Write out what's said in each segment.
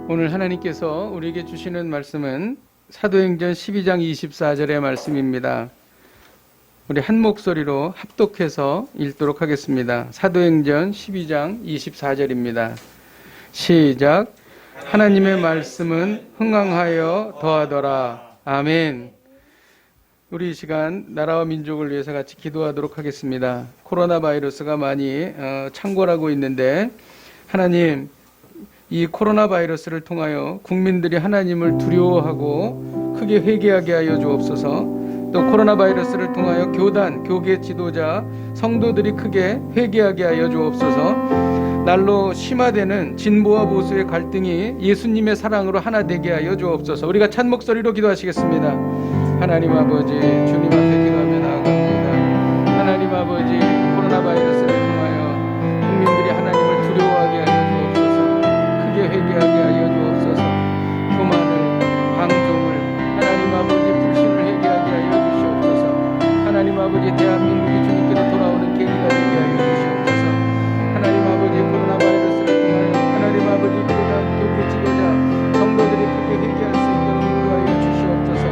오늘 하나님께서 우리에게 주시는 말씀은 사도행전 12장 24절의 말씀입니다. 우리 한 목소리로 합독해서 읽도록 하겠습니다. 사도행전 12장 24절입니다. 시작. 하나님의 말씀은 흥왕하여 더하더라. 아멘. 우리 이 시간 나라와 민족을 위해서 같이 기도하도록 하겠습니다. 코로나 바이러스가 많이 창궐하고 있는데 하나님, 이 코로나 바이러스를 통하여 국민들이 하나님을 두려워하고 크게 회개하게 하여 주옵소서. 또 코로나 바이러스를 통하여 교단, 교계 지도자, 성도들이 크게 회개하게 하여 주옵소서. 날로 심화되는 진보와 보수의 갈등이 예수님의 사랑으로 하나 되게 하여 주옵소서. 우리가 찬 목소리로 기도하시겠습니다. 하나님 아버지, 주님 앞에 기도하며 나아갑니다. 하나님 아버지, 코로나 바이러스를 통하여 국민들이 하나님을 두려워하게 하여 회개하게 하여 주옵소서. 그 많은 방종을 하나님 아버지 불신을 회개하게 하여 주시옵소서. 하나님 아버지 대한민국이 주님께로 돌아오는 계기가 되게 하여 주시옵소서. 하나님 아버지 코로나 바이러스를 통하여 하나님 아버지 교단 교계 지도자 성도들이 크게 회개할 수 있도록 인도하여 주시옵소서.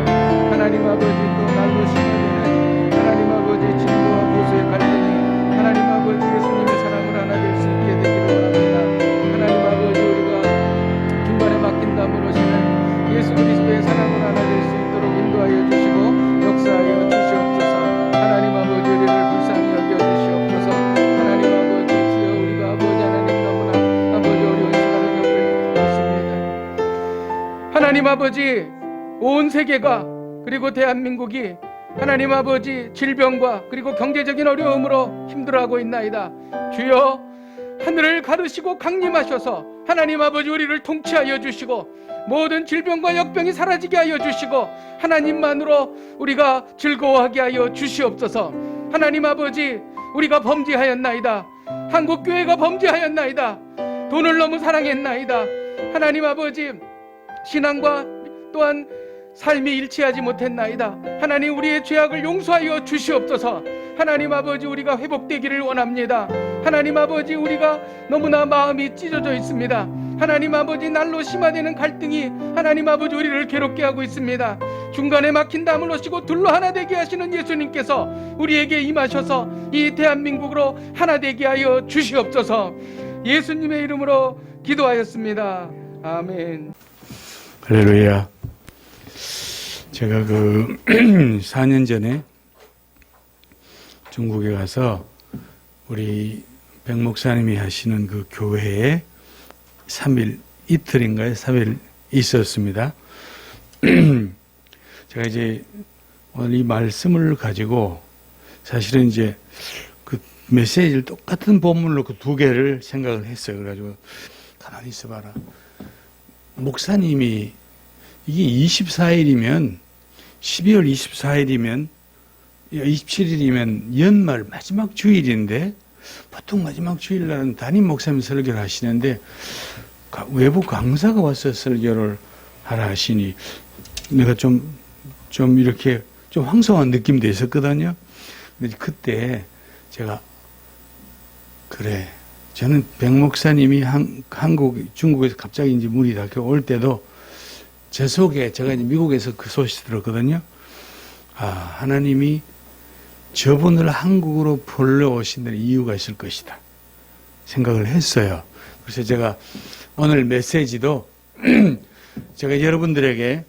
하나님 아버지 또 날로 심해되는 하나님 아버지 진보와 보수의 갈등이 하나님 아버지 예수님의 사랑을 하나 될 수 있게 되기를 원합니다. 하나님 아버지 맡긴다음으로 시는 예수 그리스도의 사랑을 하나 될 수 있도록 인도하여 주시고 역사하여 주시옵소서. 하나님 아버지 우리를 불쌍히 여겨 주시옵소서. 하나님 아버지 주여 우리가 아버지 하나님 너무나 아버지 어려운 시간을 겪고 있습니다. 하나님 아버지 온 세계가 그리고 대한민국이 하나님 아버지 질병과 그리고 경제적인 어려움으로 힘들어하고 있나이다. 주여 하늘을 가르시고 강림하셔서 하나님 아버지 우리를 통치하여 주시고 모든 질병과 역병이 사라지게 하여 주시고 하나님만으로 우리가 즐거워하게 하여 주시옵소서. 하나님 아버지 우리가 범죄하였나이다. 한국교회가 범죄하였나이다. 돈을 너무 사랑했나이다. 하나님 아버지 신앙과 또한 삶이 일치하지 못했나이다. 하나님 우리의 죄악을 용서하여 주시옵소서. 하나님 아버지 우리가 회복되기를 원합니다. 하나님 아버지 우리가 너무나 마음이 찢어져 있습니다. 하나님 아버지 날로 심화되는 갈등이 하나님 아버지 우리를 괴롭게 하고 있습니다. 중간에 막힌 담을 오시고 둘로 하나 되게 하시는 예수님께서 우리에게 임하셔서 이 대한민국으로 하나 되게 하여 주시옵소서. 예수님의 이름으로 기도하였습니다. 아멘. 할렐루야. 제가 4년 전에 중국에 가서 우리 백 목사님이 하시는 그 교회에 3일, 이틀인가요? 3일 있었습니다. 제가 이제 오늘 이 말씀을 가지고 사실은 이제 그 메시지를 똑같은 본문으로 그 두 개를 생각을 했어요. 그래가지고 가만히 있어봐라. 목사님이 이게 24일이면 12월 24일이면 27일이면 연말 마지막 주일인데 보통 마지막 주일날은 담임 목사님 설교를 하시는데 외부 강사가 와서 설교를 하라 하시니 내가 좀 이렇게 좀 황송한 느낌도 있었거든요. 근데 그때 제가 그래 저는 백 목사님이 중국에서 갑자기 이제 문이 닫혀 올 때도 제 속에 제가 이제 미국에서 그 소식 들었거든요. 하나님이 저분을 한국으로 불러오신 데는 이유가 있을 것이다 생각을 했어요. 그래서 제가 오늘 메시지도 제가 여러분들에게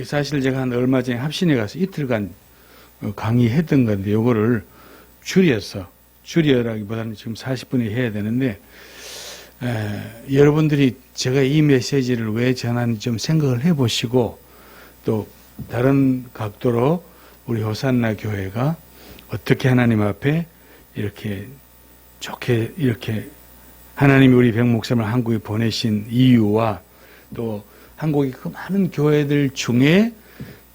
사실 제가 한 얼마 전에 합신에 가서 이틀간 강의했던 건데 요거를 줄여라기보다는 지금 40분이 해야 되는데 여러분들이 제가 이 메시지를 왜 전하는지 좀 생각을 해보시고 또 다른 각도로 우리 호산나 교회가 어떻게 하나님 앞에 이렇게 좋게 이렇게 하나님이 우리 백 목사님을 한국에 보내신 이유와 또 한국의 그 많은 교회들 중에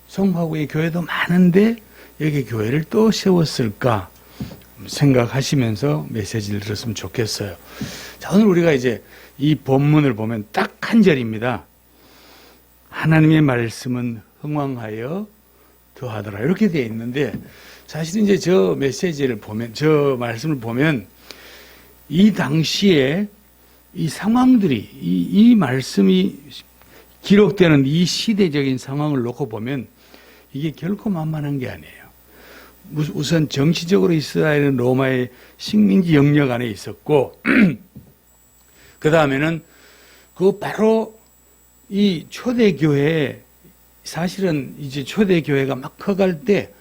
송파구의 교회도 많은데 여기 교회를 또 세웠을까 생각하시면서 메시지를 들었으면 좋겠어요. 자, 오늘 우리가 이제 이 본문을 보면 딱 한 절입니다. 하나님의 말씀은 흥왕하여 더하더라 이렇게 되어 있는데 사실 이제 저 메시지를 보면 저 말씀을 보면 이 당시에 이 상황들이, 이 말씀이 기록되는 이 시대적인 상황을 놓고 보면 이게 결코 만만한 게 아니에요. 우선 정치적으로 이스라엘은 로마의 식민지 영역 안에 있었고, 그 다음에는 그 바로 이 초대교회, 사실은 이제 초대교회가 막 커갈 때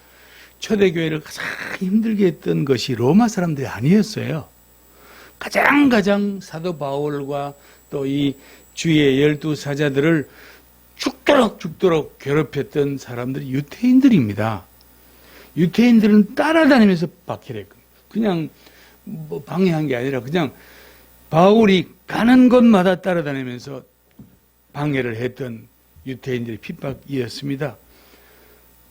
초대교회를 가장 힘들게 했던 것이 로마 사람들이 아니었어요. 가장 사도 바울과 또 이 주의 12사자들을 죽도록 괴롭혔던 사람들이 유태인들입니다. 유태인들은 따라다니면서 박해했고, 그냥 뭐 방해한 게 아니라 그냥 바울이 가는 곳마다 따라다니면서 방해를 했던 유태인들의 핍박이었습니다.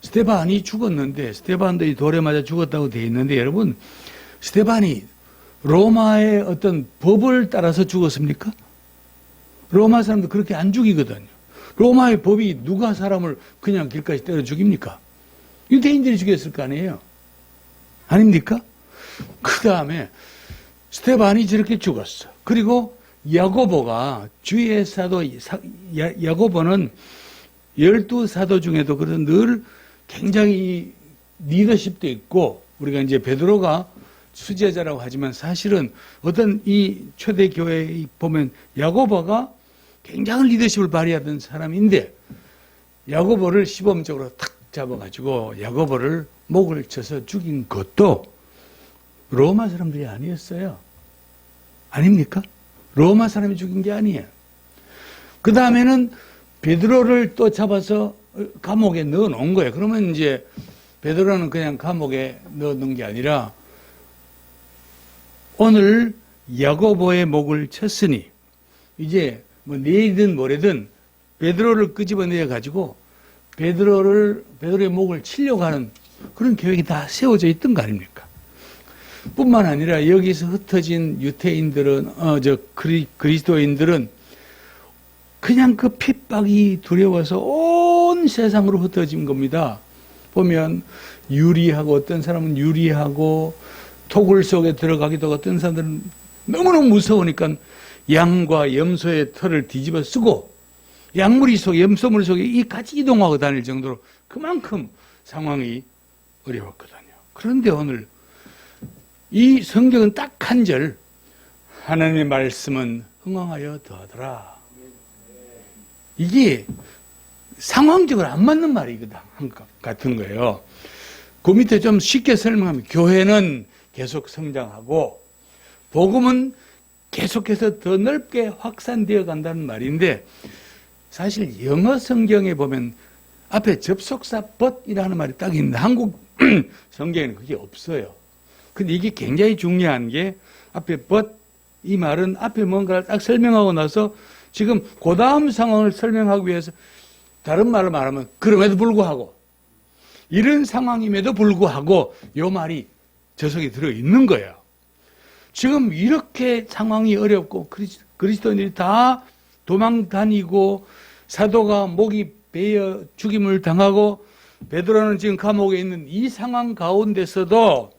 스데반이 죽었는데, 스데반도 이 돌에 맞아 죽었다고 되어 있는데, 여러분, 스데반이 로마의 어떤 법을 따라서 죽었습니까? 로마 사람도 그렇게 안 죽이거든요. 로마의 법이 누가 사람을 그냥 길까지 때려 죽입니까? 유대인들이 죽였을 거 아니에요? 아닙니까? 그 다음에 스데반이 저렇게 죽었어. 그리고 야고보가, 주의 사도 야고보는 12사도 중에도 그래도 늘 굉장히 리더십도 있고, 우리가 이제 베드로가 수제자라고 하지만 사실은 어떤 이 초대교회에 보면 야고보가 굉장히 리더십을 발휘하던 사람인데, 야고보를 시범적으로 탁 잡아가지고 야고보를 목을 쳐서 죽인 것도 로마 사람들이 아니었어요. 아닙니까? 로마 사람이 죽인 게 아니에요. 그 다음에는 베드로를 또 잡아서 감옥에 넣어 놓은 거예요. 그러면 이제 베드로는 그냥 감옥에 넣어 놓은 게 아니라 오늘 야고보의 목을 쳤으니 이제 뭐 내일이든 모레든 베드로를 끄집어내어 가지고 베드로의 목을 치려고 하는 그런 계획이 다 세워져 있던 거 아닙니까? 뿐만 아니라 여기서 흩어진 유태인들은, 그리스도인들은 그냥 그 핍박이 두려워서 온 세상으로 흩어진 겁니다. 보면 유리하고, 어떤 사람은 유리하고, 토굴 속에 들어가기도 하고, 어떤 사람들은 너무너무 무서우니까 양과 염소의 털을 뒤집어 쓰고, 양무리 속에, 염소물 속에 이 같이 이동하고 다닐 정도로 그만큼 상황이 어려웠거든요. 그런데 오늘 이 성경은 딱 한 절, 하나님의 말씀은 흥왕하여 더하더라. 이게 상황적으로 안 맞는 말이거든, 같은 거예요. 그 밑에 좀 쉽게 설명하면, 교회는 계속 성장하고 복음은 계속해서 더 넓게 확산되어 간다는 말인데, 사실 영어 성경에 보면 앞에 접속사 but이라는 말이 딱 있는데 한국 성경에는 그게 없어요. 근데 이게 굉장히 중요한 게, 앞에 but 이 말은 앞에 뭔가를 딱 설명하고 나서 지금 그 다음 상황을 설명하기 위해서, 다른 말로 말하면 그럼에도 불구하고, 이런 상황임에도 불구하고 이 말이 저 속에 들어있는 거예요. 지금 이렇게 상황이 어렵고 그리스도인들이 다 도망 다니고 사도가 목이 베어 죽임을 당하고 베드로는 지금 감옥에 있는 이 상황 가운데서도,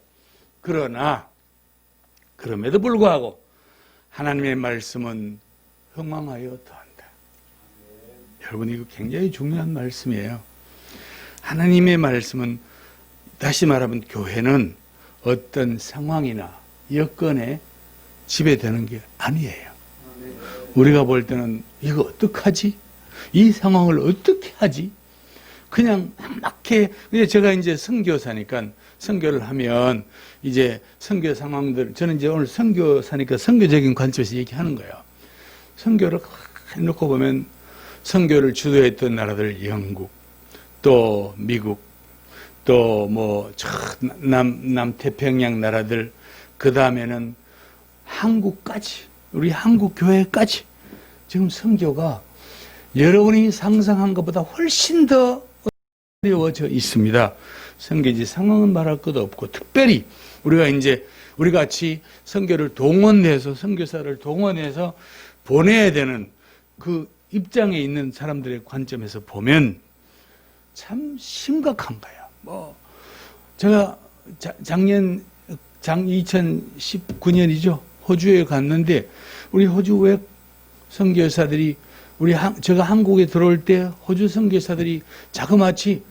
그러나 그럼에도 불구하고 하나님의 말씀은 흥왕하여 더한다. 여러분, 이거 굉장히 중요한 말씀이에요. 하나님의 말씀은, 다시 말하면 교회는 어떤 상황이나 여건에 지배되는 게 아니에요. 우리가 볼 때는 이거 어떡하지? 이 상황을 어떻게 하지? 그냥 막막해. 제가 이제 선교사니까, 선교를 하면 이제 선교 상황들, 저는 이제 오늘 선교사니까 선교적인 관점에서 얘기하는 거예요. 선교를 해놓고 보면 선교를 주도했던 나라들, 영국, 또 미국, 또 뭐 남태평양 나라들, 그 다음에는 한국까지, 우리 한국 교회까지 지금 선교가 여러분이 상상한 것보다 훨씬 더 어려워져 있습니다. 선교지 상황은 말할 것도 없고, 특별히 우리 같이 선교를 동원해서, 선교사를 동원해서 보내야 되는 그 입장에 있는 사람들의 관점에서 보면 참 심각한 거예요. 제가 작년 2019년이죠. 호주에 갔는데 우리 호주 외 선교사들이 제가 한국에 들어올 때 호주 선교사들이 자그마치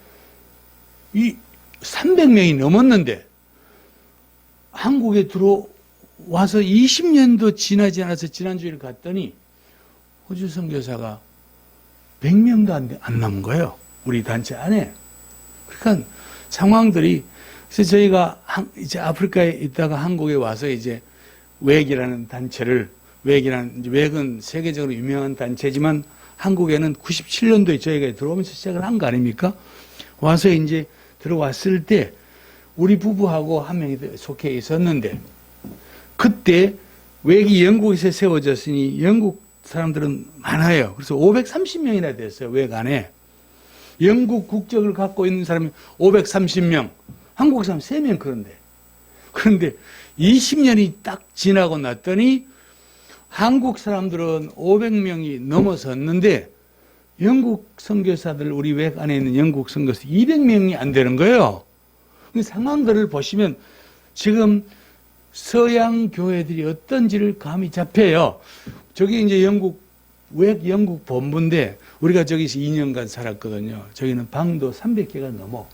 이 300명이 넘었는데 한국에 들어와서 20년도 지나지 않아서 지난주에 갔더니 호주 선교사가 100명도 안 남은 거예요. 우리 단체 안에. 그러니까 상황들이, 그래서 저희가 이제 아프리카에 있다가 한국에 와서 이제 웩이라는 단체를, 웩은 세계적으로 유명한 단체지만 한국에는 97년도에 저희가 들어오면서 시작을 한 거 아닙니까? 와서 이제 들어왔을 때 우리 부부하고 한 명이 속해 있었는데 그때 웩이 영국에서 세워졌으니 영국 사람들은 많아요. 그래서 530명이나 됐어요. 웩 안에. 영국 국적을 갖고 있는 사람이 530명. 한국 사람 3명 그런데. 그런데 20년이 딱 지나고 났더니 한국 사람들은 500명이 넘어섰는데 영국 선교사들, 우리 웩 안에 있는 영국 선교사 200명이 안 되는 거예요. 그 상황들을 보시면 지금 서양 교회들이 어떤지를 감이 잡혀요. 저기 이제 웩 영국 본부인데 우리가 저기서 2년간 살았거든요. 저기는 방도 300개가 넘어.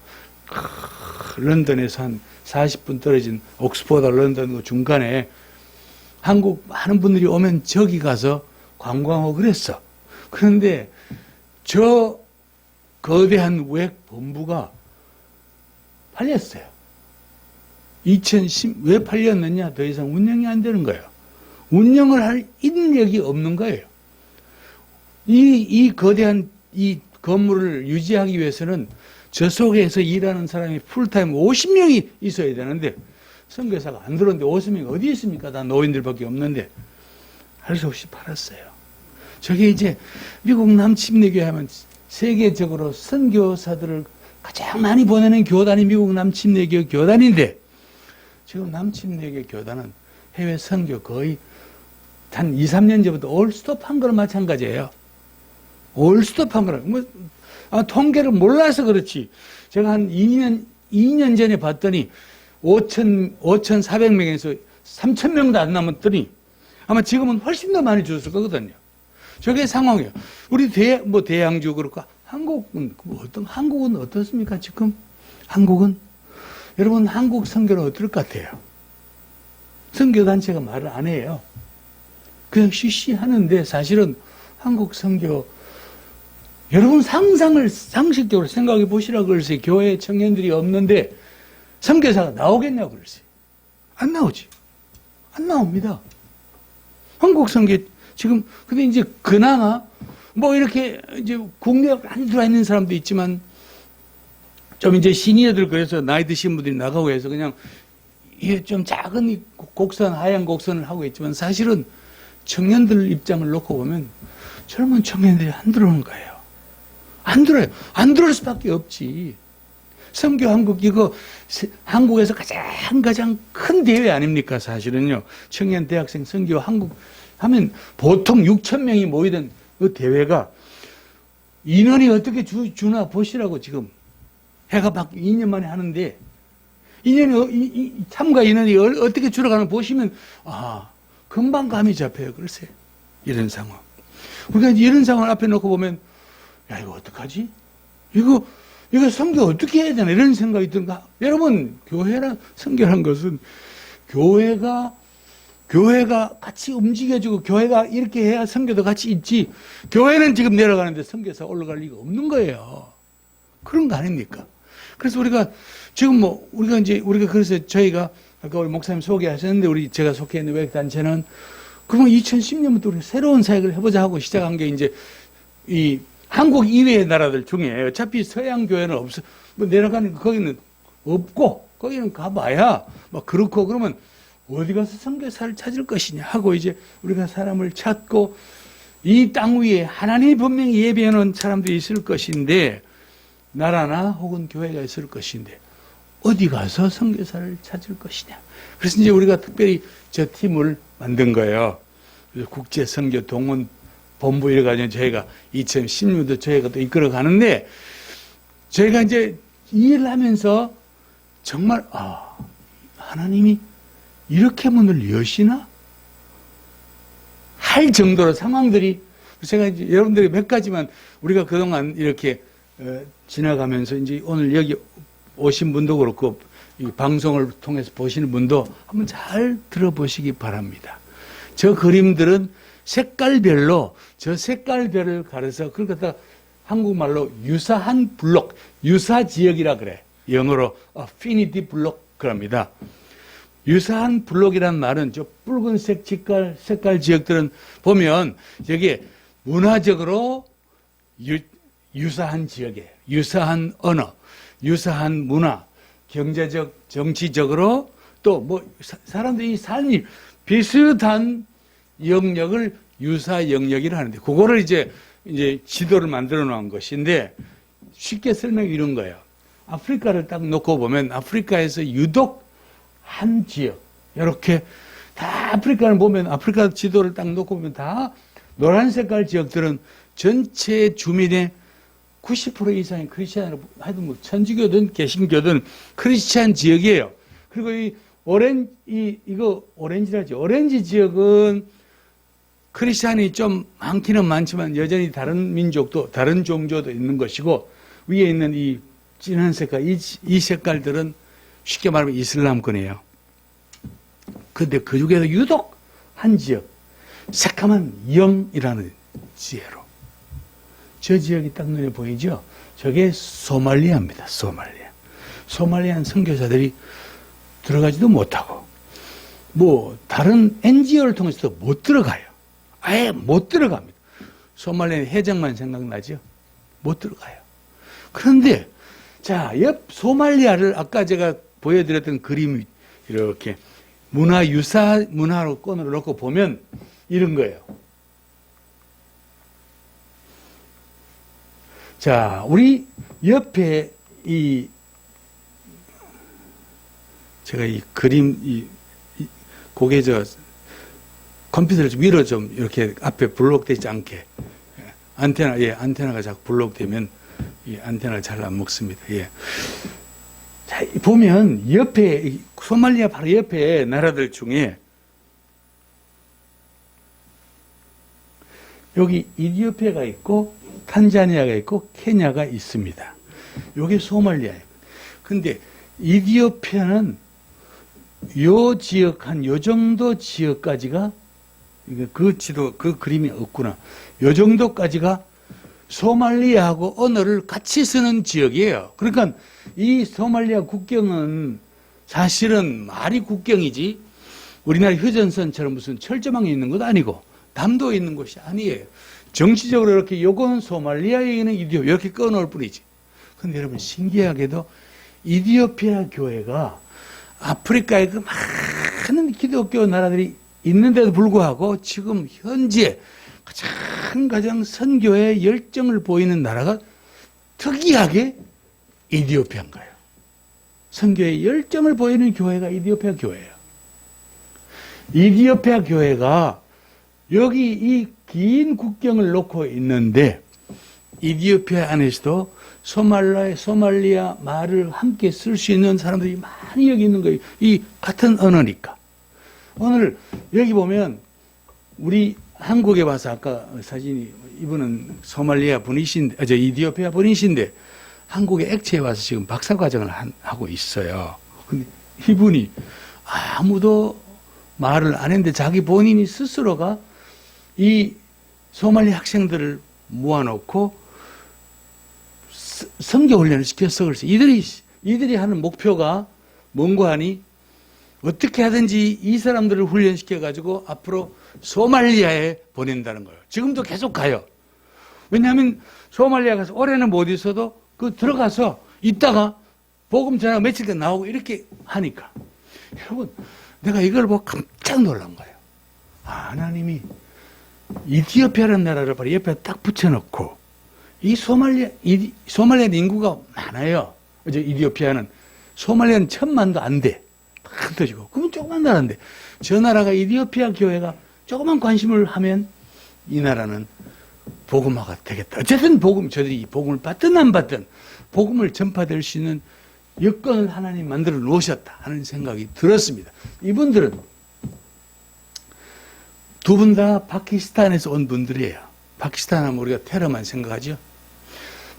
런던에서 한 40분 떨어진 옥스퍼드 런던 중간에 한국 많은 분들이 오면 저기 가서 관광하고 그랬어. 그런데 저 거대한 웩 본부가 팔렸어요. 2010, 왜 팔렸느냐? 더 이상 운영이 안 되는 거예요. 운영을 할 인력이 없는 거예요. 이 거대한 이 건물을 유지하기 위해서는 저 속에서 일하는 사람이 풀타임 50명이 있어야 되는데 선교사가 안 들어오는데 50명이 어디 있습니까? 다 노인들밖에 없는데 할 수 없이 팔았어요. 저게 이제 미국 남침례교회 하면 세계적으로 선교사들을 가장 많이 보내는 교단이 미국 남침례교 교단인데 지금 남침례교 교단은 해외 선교 거의 한 2, 3년 전부터 올스톱한 거랑 마찬가지예요. 올스톱한 거랑. 통계를 몰라서 그렇지. 제가 한 2년 전에 봤더니 5,400명에서 3,000명도 안 남았더니 아마 지금은 훨씬 더 많이 줄었을 거거든요. 저게 상황이에요. 우리 대양주 그렇고 한국은 어떻습니까? 지금 한국은 여러분 한국 선교는 어떨 것 같아요? 선교단체가 말을 안 해요. 그냥 쉬쉬하는데 사실은 한국 선교 여러분 상식적으로 생각해 보시라고 그러세요. 교회 청년들이 없는데 선교사가 나오겠냐고 그러세요. 안 나오지. 안 나옵니다. 한국 선교 지금 근데 이제 그나마 이렇게 이제 국내에 많이 들어와 있는 사람도 있지만 좀 이제 시니어들 그래서 나이 드신 분들이 나가고 해서 그냥 이게 좀 작은 하얀 곡선을 하고 있지만 사실은 청년들 입장을 놓고 보면 젊은 청년들이 안 들어오는 거예요. 안 들어요. 안 들어올 수밖에 없지. 선교 한국 이거 한국에서 가장 큰 대회 아닙니까? 사실은요. 청년 대학생 선교 한국 하면 보통 6천 명이 모이던 그 대회가 인원이 어떻게 주나 보시라고 지금 해가 바뀌 2년 만에 하는데 참가 인원이 어떻게 줄어가나 보시면 금방 감이 잡혀요. 글쎄 이런 상황. 우리가 이런 상황을 앞에 놓고 보면 야 이거 어떡하지? 이거 선교 어떻게 해야 되나 이런 생각이 든가. 여러분 교회랑 선교란 것은 교회가 같이 움직여주고 교회가 이렇게 해야 선교도 같이 있지. 교회는 지금 내려가는데 선교사 올라갈 리가 없는 거예요. 그런 거 아닙니까? 그래서 우리가 지금 우리가 그래서 저희가 아까 우리 목사님 소개하셨는데 제가 속해 있는 웩 단체는 그러면 2010년부터 우리 새로운 사역을 해보자 하고 시작한 게 이제 이 한국 이외의 나라들 중에 어차피 서양 교회는 없어 내려가는 거기는 없고 거기는 가봐야 그렇고 그러면 어디 가서 선교사를 찾을 것이냐 하고 이제 우리가 사람을 찾고 이 땅 위에 하나님이 분명히 예비해 놓은 사람들이 있을 것인데 나라나 혹은 교회가 있을 것인데 어디 가서 선교사를 찾을 것이냐. 그래서 이제 우리가 특별히 저 팀을 만든 거예요. 그래서 국제 선교 동원 본부 이래가지고 저희가 2016년도 저희가 또 이끌어 가는데 저희가 이제 이 일을 하면서 정말 하나님이 이렇게 문을 여시나? 할 정도로 상황들이 제가 이제 여러분들이 몇 가지만 우리가 그동안 이렇게 지나가면서 이제 오늘 여기 오신 분도 그렇고 이 방송을 통해서 보시는 분도 한번 잘 들어보시기 바랍니다. 저 그림들은 색깔별로 저 색깔별을 가려서 그걸 갖다가 한국말로 유사한 블록, 유사 지역이라 그래. 영어로 affinity 블록 그럽니다. 유사한 블록이란 말은 저 붉은색 색깔 지역들은 보면 여기에 문화적으로 유사한 지역이에요. 유사한 언어, 유사한 문화, 경제적, 정치적으로 또 뭐 사람들이 삶이 비슷한 영역을 유사 영역이라 하는데 그거를 이제 지도를 만들어 놓은 것인데 쉽게 설명이 이런 거예요. 아프리카를 딱 놓고 보면 아프리카에서 유독 한 지역 이렇게 다 아프리카를 보면 아프리카 지도를 딱 놓고 보면 다 노란 색깔 지역들은 전체 주민의 90% 이상이 크리스찬으로 하여튼 뭐 천주교든 개신교든 크리스찬 지역이에요. 그리고 이거 오렌지라죠. 오렌지 지역은 크리스찬이 좀 많기는 많지만 여전히 다른 민족도 다른 종교도 있는 것이고 위에 있는 이 진한 색깔 이 색깔들은 쉽게 말하면 이슬람권이에요. 그런데 그 중에서 유독 한 지역 새카만 영이라는 지혜로 저 지역이 딱 눈에 보이죠? 저게 소말리아입니다. 소말리아 선교사들이 들어가지도 못하고 뭐 다른 NGO를 통해서도 못 들어가요. 아예 못 들어갑니다. 소말리아 해적만 생각나죠? 못 들어가요. 그런데 자, 옆 소말리아를 아까 제가 보여드렸던 그림이 이렇게 문화로 끈으로 놓고 보면 이런 거예요. 자, 우리 옆에 제가 이 그림, 고개 컴퓨터를 좀 위로 좀 이렇게 앞에 블록되지 않게. 안테나가 자꾸 블록되면 이 안테나가 잘 안 먹습니다. 예. 자, 보면 옆에, 소말리아 바로 옆에 나라들 중에 여기 이디오피아가 있고 탄자니아가 있고 케냐가 있습니다. 여기 소말리아예요. 근데 이디오피아는 요 지역 요 정도 지역까지가 그 그림이 없구나. 요 정도까지가 소말리아하고 언어를 같이 쓰는 지역이에요. 그러니까 이 소말리아 국경은 사실은 말이 국경이지 우리나라 휴전선처럼 무슨 철조망이 있는 것도 아니고 담도에 있는 곳이 아니에요. 정치적으로 이렇게 요건 소말리아에 있는 이디오피아 이렇게 끊어놓을 뿐이지. 근데 여러분 신기하게도 이디오피아 교회가 아프리카에 그 많은 기독교 나라들이 있는데도 불구하고 지금 현재 가장 선교에 열정을 보이는 나라가 특이하게 이디오피아인가요? 선교에 열정을 보이는 교회가 이디오피아 교회예요. 이디오피아 교회가 여기 이 긴 국경을 놓고 있는데 이디오피아 안에서도 소말리아 말을 함께 쓸 수 있는 사람들이 많이 여기 있는 거예요. 이 같은 언어니까. 오늘 여기 보면 우리 한국에 와서 아까 사진이 이분은 소말리아 분이신데, 이디오피아 분이신데 한국의 액체에 와서 지금 박사과정을 하고 있어요. 근데 이분이 아무도 말을 안 했는데 자기 본인이 스스로가 이 소말리 학생들을 모아놓고 선교훈련을 시켰어. 그래서 이들이 하는 목표가 뭔가 하니 어떻게 하든지 이 사람들을 훈련시켜가지고 앞으로 소말리아에 보낸다는 거예요. 지금도 계속 가요. 왜냐하면 소말리아 가서 올해는 못 있어도 들어가서 있다가 복음 전하고 며칠 전 나오고 이렇게 하니까. 여러분, 내가 이걸 보고 깜짝 놀란 거예요. 하나님이 이디오피아라는 나라를 바로 옆에 딱 붙여놓고 이 소말리아 인구가 많아요. 이디오피아는. 소말리아는 1000만도 안 돼. 딱 터지고. 그러면 조그만 나라인데. 저 나라가 이디오피아 교회가 조그만 관심을 하면 이 나라는 복음화가 되겠다. 어쨌든 저들이 복음을 받든 안 받든 복음을 전파될 수 있는 여건을 하나님 만들어 놓으셨다 하는 생각이 들었습니다. 이분들은 두 분 다 파키스탄에서 온 분들이에요. 파키스탄 하면 우리가 테러만 생각하죠.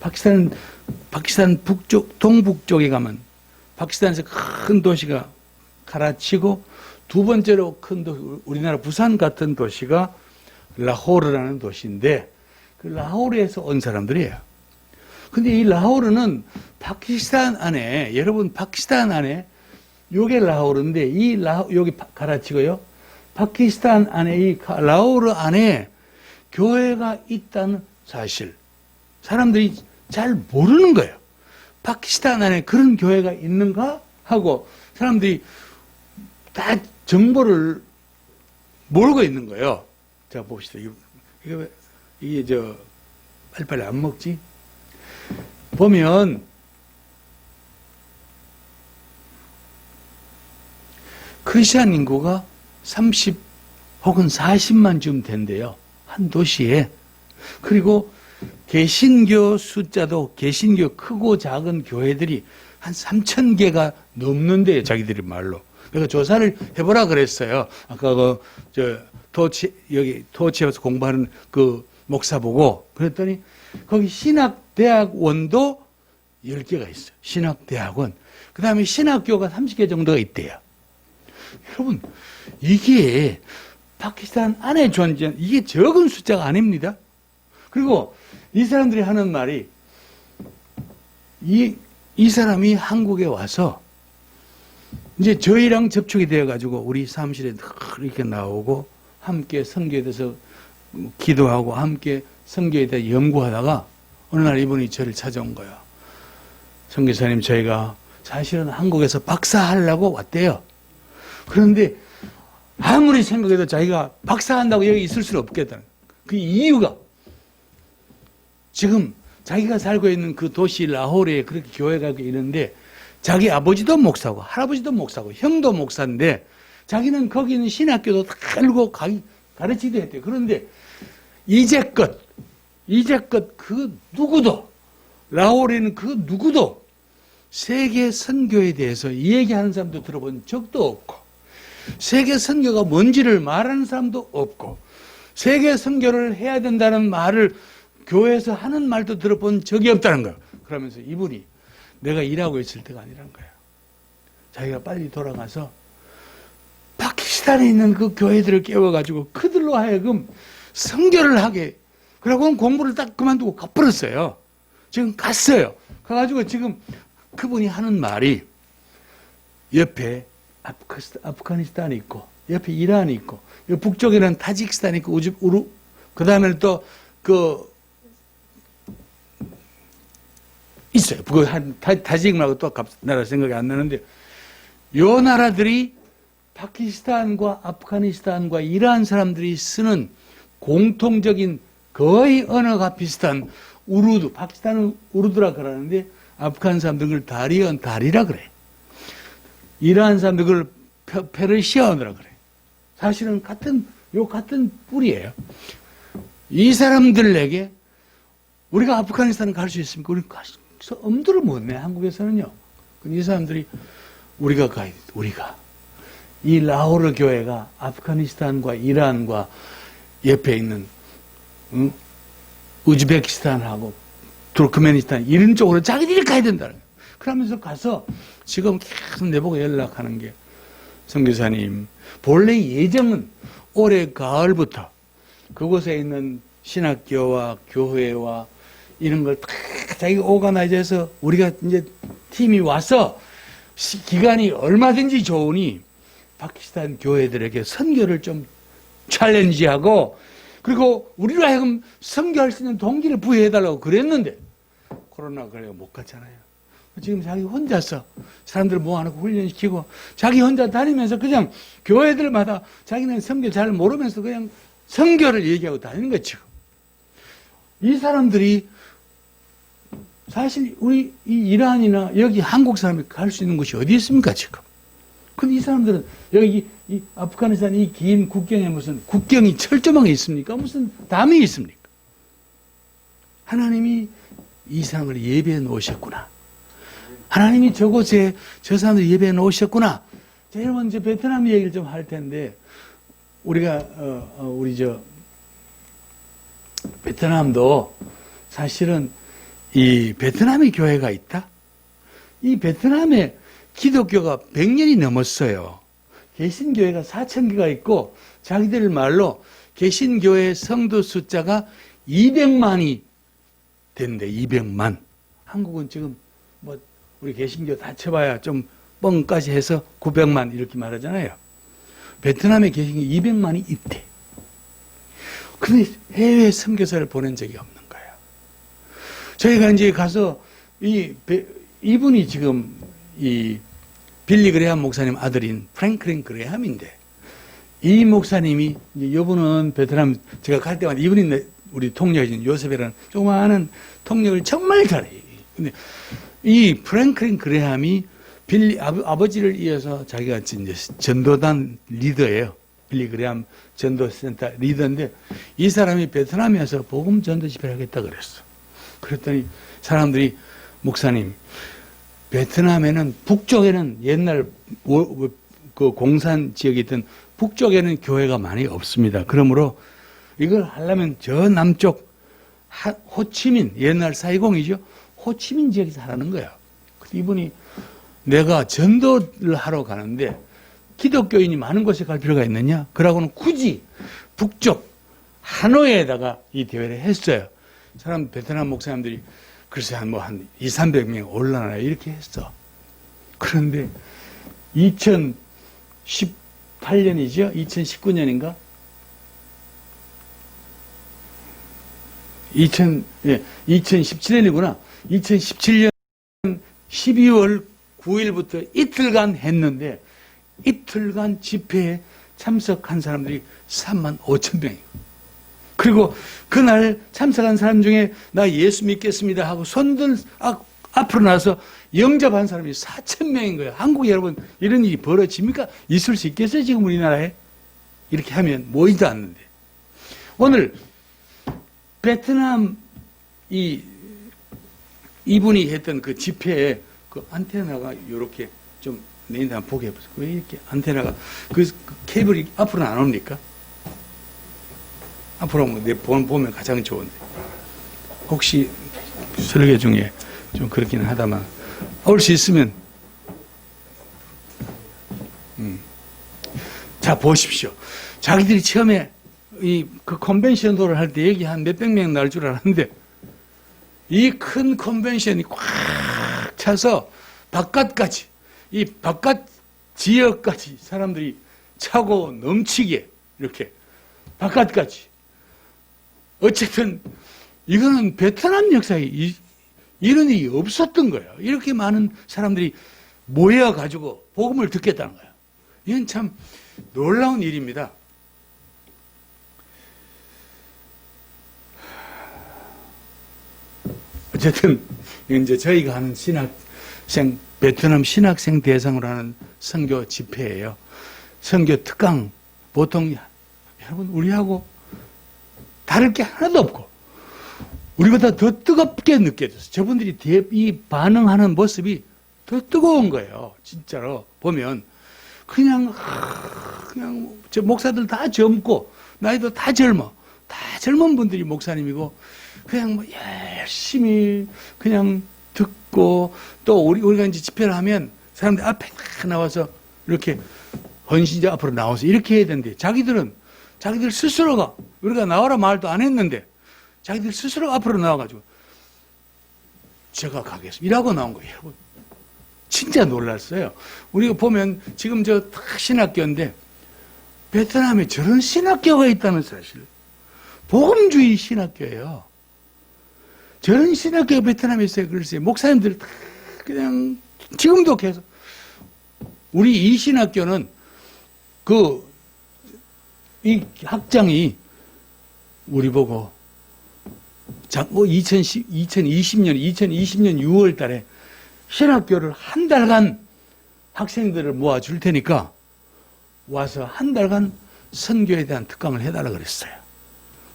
파키스탄 북쪽, 동북쪽에 가면 파키스탄에서 큰 도시가 카라치고 두 번째로 큰 도시, 우리나라 부산 같은 도시가 라호르라는 도시인데 그 라호르에서 온 사람들이에요. 근데 이 라호르는 파키스탄 안에, 여러분 파키스탄 안에 요게 라호르인데 여기 카라치고요. 파키스탄 안에 이 라호르 안에 교회가 있다는 사실 사람들이 잘 모르는 거예요. 파키스탄 안에 그런 교회가 있는가 하고 사람들이 다 정보를 모르고 있는 거예요. 자 봅시다. 이게 빨리빨리 안 먹지? 보면 크리스찬 인구가 30 혹은 40만쯤 된대요. 한 도시에. 그리고 개신교 숫자도 개신교 크고 작은 교회들이 한 3,000개가 넘는데요. 자기들이 말로. 내가 조사를 해보라 그랬어요. 아까 여기 토치에서 공부하는 그 목사 보고 그랬더니 거기 신학대학원도 10개가 있어요. 신학대학원. 그 다음에 신학교가 30개 정도가 있대요. 여러분, 이게 파키스탄 안에 존재하는, 이게 적은 숫자가 아닙니다. 그리고 이 사람들이 하는 말이, 이 사람이 한국에 와서, 이제 저희랑 접촉이 되어가지고, 우리 사무실에 이렇게 나오고, 함께 선교에 대해서 기도하고, 함께 선교에 대해 연구하다가, 어느 날 이분이 저를 찾아온 거예요. 선교사님, 저희가 사실은 한국에서 박사하려고 왔대요. 그런데 아무리 생각해도 자기가 박사한다고 여기 있을 수는 없겠다는 그 이유가 지금 자기가 살고 있는 그 도시 라호르에 그렇게 교회가 있는데 자기 아버지도 목사고 할아버지도 목사고 형도 목사인데 자기는 거기 있는 신학교도 다 알고 가르치기도 했대요. 그런데 이제껏 그 누구도 라호르에는 그 누구도 세계 선교에 대해서 얘기하는 사람도 들어본 적도 없고 세계 선교가 뭔지를 말하는 사람도 없고 세계 선교를 해야 된다는 말을 교회에서 하는 말도 들어본 적이 없다는 거예요. 그러면서 이분이 내가 일하고 있을 때가 아니란 거예요. 자기가 빨리 돌아가서 파키스탄에 있는 그 교회들을 깨워가지고 그들로 하여금 선교를 하게 그러고 공부를 딱 그만두고 가버렸어요. 지금 갔어요. 가가지고 지금 그분이 하는 말이 옆에 아프가니스탄이 있고 옆에 이란이 있고 북쪽에는 타지키스탄이 있고 그 다음에는 또 있어요. 타지크 말고 또 나라 생각이 안 나는데 요 나라들이 파키스탄과 아프가니스탄과 이란 사람들이 쓰는 공통적인 거의 언어가 비슷한 우르두, 파키스탄은 우르두라 그러는데 아프간 사람들은 그걸 다리라 그래. 이란 사람들 그걸 페르시아어라 그래. 사실은 같은 뿌리예요. 이 사람들에게 우리가 아프가니스탄을 갈 수 있습니까? 우리 가서 엄두를 못 내, 한국에서는요. 이 사람들이 우리가 가야 돼, 우리가. 이 라호르 교회가 아프가니스탄과 이란과 옆에 있는, 우즈베키스탄하고 투르크메니스탄 이런 쪽으로 자기들이 가야 된다는 거예요. 그러면서 가서 지금 계속 내보고 연락하는 게 선교사님 본래 예정은 올해 가을부터 그곳에 있는 신학교와 교회와 이런 걸 다 자기가 오가나이즈해서 우리가 이제 팀이 와서 기간이 얼마든지 좋으니 파키스탄 교회들에게 선교를 좀 챌린지하고 그리고 우리로 하여금 선교할 수 있는 동기를 부여해달라고 그랬는데 코로나 그래가 못 갔잖아요. 지금 자기 혼자서 사람들 모아놓고 훈련시키고 자기 혼자 다니면서 그냥 교회들마다 자기는 선교 잘 모르면서 그냥 선교를 얘기하고 다니는 거죠. 이 사람들이 사실 우리 이 이란이나 여기 한국 사람이 갈 수 있는 곳이 어디 있습니까 지금? 근데 이 사람들은 여기 이 아프가니스탄 이 긴 국경에 무슨 국경이 철조망에 있습니까? 무슨 담이 있습니까? 하나님이 이 사람을 예배해 놓으셨구나. 하나님이 저곳에 저 사람들 예배해 놓으셨구나. 자, 여러분 이제 베트남 얘기를 좀 할 텐데 우리가 우리 베트남도 사실은 이 베트남의 교회가 있다. 이 베트남에 기독교가 100년이 넘었어요. 개신교회가 4,000개가 있고 자기들 말로 개신교회 성도 숫자가 200만이 된대. 200만. 한국은 지금 뭐 우리 개신교 다 쳐봐야 좀 뻥까지 해서 900만 이렇게 말하잖아요. 베트남에 개신교 200만이 있대. 근데 해외 선교사를 보낸 적이 없는 거예요. 저희가 이제 가서 이분이 지금 이 빌리 그레함 목사님 아들인 프랭클린 그레함인데, 이 목사님이 이제 이분은 베트남 제가 갈 때마다 이분이 우리 통역이신 요셉이라는 조그마한 통역을 정말 잘해요. 근데 이 프랭클린 그레함이 빌리 아버지를 이어서 자기가 이제 전도단 리더예요. 빌리 그레함 전도센터 리더인데, 이 사람이 베트남에서 복음 전도 집회를 하겠다 그랬어. 그랬더니 사람들이, 목사님, 베트남에는 북쪽에는 옛날 그 공산 지역에 있던 북쪽에는 교회가 많이 없습니다. 그러므로 이걸 하려면 저 남쪽 호치민, 옛날 사이공이죠. 호치민 지역에서 하라는 거예요. 이분이 내가 전도를 하러 가는데 기독교인이 많은 곳에 갈 필요가 있느냐? 그러고는 굳이 북쪽 하노이에다가 이 대회를 했어요. 사람 베트남 목사님들이 글쎄 한 2, 300명 올라나요. 이렇게 했어. 그런데 2018년이죠? 2019년인가? 2017년이구나. 2017년 12월 9일부터 이틀간 했는데, 이틀간 집회에 참석한 사람들이 3만 5천 명이에요. 그리고 그날 참석한 사람 중에 나 예수 믿겠습니다 하고 손들 앞으로 나서 영접한 사람이 4천 명인 거예요. 한국 여러분, 이런 일이 벌어집니까? 있을 수 있겠어요? 지금 우리나라에? 이렇게 하면 모이지도 않는데. 오늘 베트남 이분이 했던 그 집회에 그 안테나가 이렇게 좀 내인데 한번 보게 해보세요. 왜 이렇게 안테나가 그 케이블이 앞으로는 안 옵니까? 앞으로 보면 가장 좋은데, 혹시 설계 중에 좀 그렇긴 하다만 올 수 있으면 자 보십시오. 자기들이 처음에 그 컨벤션 도를 할 때 여기 한 몇백 명 날 줄 알았는데, 이 큰 컨벤션이 꽉 차서 바깥까지, 이 바깥 지역까지 사람들이 차고 넘치게 이렇게 바깥까지. 어쨌든 이거는 베트남 역사에 이런 일이 없었던 거예요. 이렇게 많은 사람들이 모여가지고 복음을 듣겠다는 거예요. 이건 참 놀라운 일입니다. 어쨌든 이제 저희가 하는 베트남 신학생 대상으로 하는 선교 집회예요. 선교 특강. 보통 여러분 우리하고 다를 게 하나도 없고 우리보다 더 뜨겁게 느껴졌어요. 저분들이 이 반응하는 모습이 더 뜨거운 거예요. 진짜로 보면 그냥 저 목사들 다 젊고 나이도 다 젊어. 다 젊은 분들이 목사님이고 그냥 열심히 그냥 듣고, 또 우리가 이제 집회를 하면 사람들 앞에 다 나와서 이렇게 헌신자 앞으로 나와서 이렇게 해야 되는데, 자기들 스스로가, 우리가 나와라 말도 안 했는데 자기들 스스로 앞으로 나와가지고 제가 가겠습니다 이라고 나온 거예요. 여러분 진짜 놀랐어요. 우리가 보면 지금 저 신학교인데 베트남에 저런 신학교가 있다는 사실. 복음주의 신학교예요. 저런 신학교가 베트남에 있어요. 글쎄요. 목사님들 다 그냥 지금도 계속. 우리 이 신학교는 이 학장이 우리 보고 2020년 6월 달에 신학교를 한 달간 학생들을 모아줄 테니까 와서 한 달간 선교에 대한 특강을 해달라 그랬어요.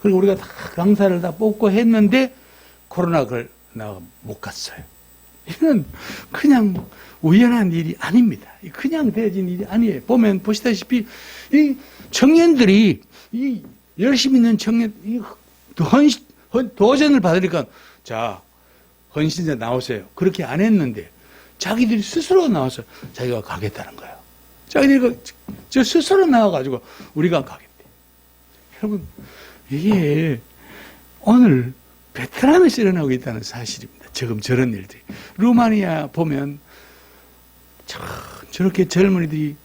그리고 우리가 다 강사를 다 뽑고 했는데 코로나가 나가 못 갔어요. 이건 그냥 우연한 일이 아닙니다. 그냥 되어진 일이 아니에요. 보면 보시다시피 이 청년들이 이 열심히 있는 청년 도전을 받으니까 자 헌신자 나오세요. 그렇게 안 했는데 자기들이 스스로 나와서 자기가 가겠다는 거예요. 자기들이 저 스스로 나와가지고 우리가 가겠대. 여러분 이게 오늘 베트남에서 일어나고 있다는 사실입니다. 지금 저런 일들이. 루마니아 보면 저렇게 젊은이들이